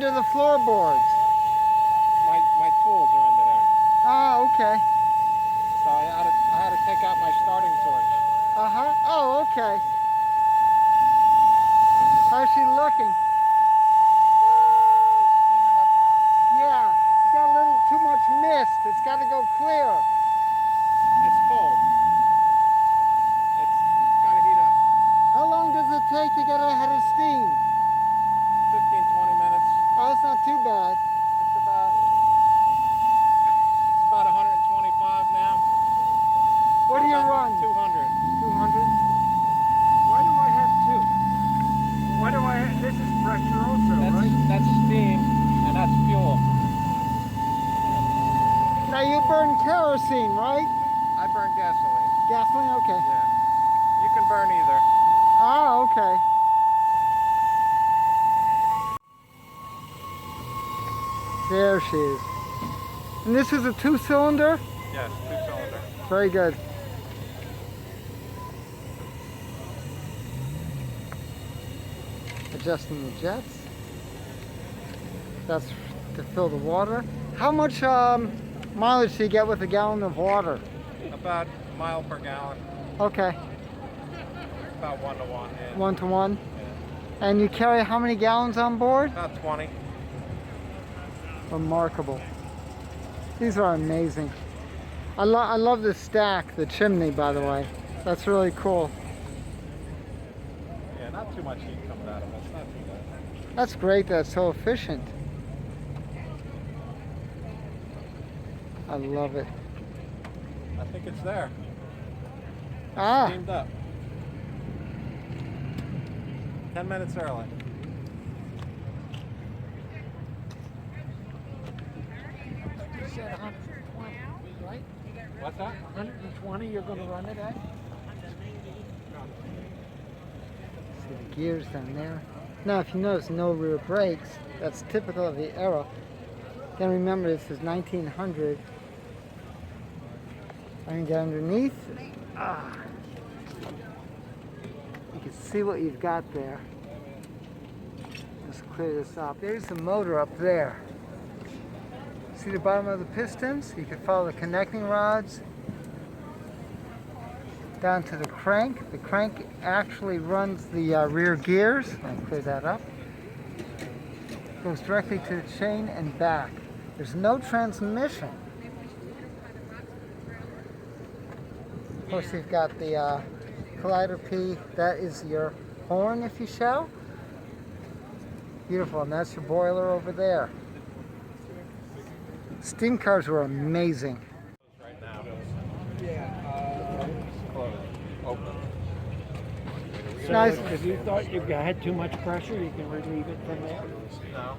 under the floorboards? My tools are under there. Oh, okay. So I had to take out my starting torch. Uh-huh. Oh, okay. How's she looking? Steaming up now. Yeah, it's got a little too much mist. It's got to go clear. It's cold. It's got to heat up. How long does it take to get a head of steam? 15, 20 minutes. Oh, it's not too bad. It's about 125 now. What do you About run? 200. 200? Why do I have two? Why do I have, this is pressure also, right? That's steam and that's fuel. Now you burn kerosene, right? I burn gasoline. Gasoline? Okay. Yeah. You can burn either. Oh, okay. There she is. And this is a 2-cylinder? Yes, 2-cylinder. Very good. Adjusting the jets. That's to fill the water. How much mileage do you get with a gallon of water? About a mile per gallon. Okay. About 1 to 1. Yeah. 1 to 1. And you carry how many gallons on board? About 20. Remarkable. These are amazing. I love the stack, the chimney, by the way. That's really cool. Yeah, not too much heat comes out of it. It's not too bad. That's great. That's so efficient. I love it. I think it's there. Ah, Steamed up. 10 minutes early. You said 120, right? What's that? 120 you're going to run it at? see the gears down there. Now, if you notice, no rear brakes. That's typical of the era. Then remember, this is 1900. I can get underneath. Ah. You can see what you've got there. Let's clear this up. There's the motor up there. See the bottom of the pistons? You can follow the connecting rods down to the crank. The crank actually runs the rear gears. I'll clear that up. Goes directly to the chain and back. There's no transmission. Of course, you've got the collider P. That is your horn, if you shall. Beautiful, and that's your boiler over there. Steam cars were amazing. Right now. It's closed. Open. So Nice. if you thought you had too much pressure, you can relieve it from there. No.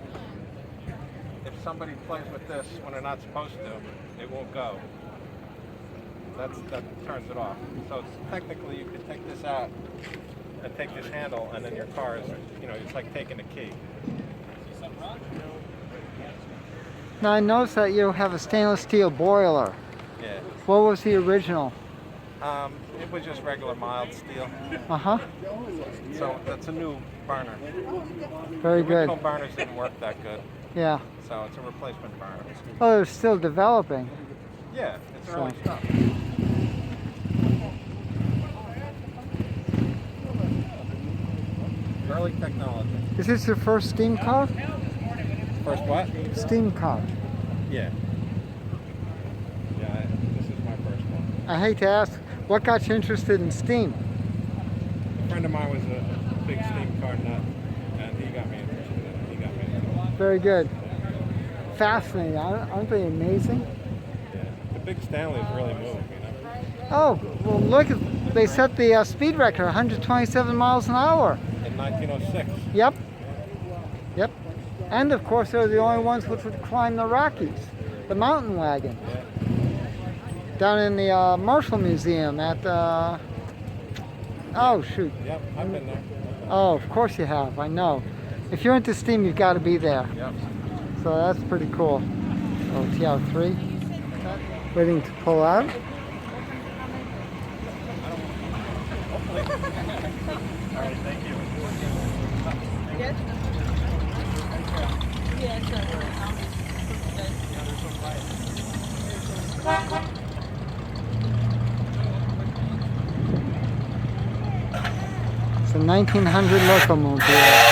If somebody plays with this when they're not supposed to, it won't go. That turns it off. So it's, technically you could take this out and take this handle, and then your car is, it's like taking a key. Now I noticed that you have a stainless steel boiler. Yeah. What was the original? It was just regular mild steel. Uh-huh. So that's a new burner. Very The good. original burners didn't work that good. Yeah. So it's a replacement burner. Oh, they're still developing. Yeah, it's early So- stuff. Early technology. Is this your first steam car? First what? Steam car. Yeah. Yeah, this is my first one. I hate to ask, what got you interested in steam? A friend of mine was a big steam car nut, and he got me interested in it. He got me into it. Very good. Fascinating. Aren't they amazing? Yeah. The big Stanleys really move, Oh, well look, they set the speed record, 127 miles an hour. In 1906. Yep. Yep. And of course, they're the only ones which would climb the Rockies, the mountain wagon. Yeah. Down in the Marshall Museum at oh shoot. Yep, I've been there. Oh, of course you have, I know. If you're into steam, you've got to be there. Yep. So that's pretty cool. Oh, TR3. Waiting to pull out. All right, thank you. It's a 1900 Locomobile.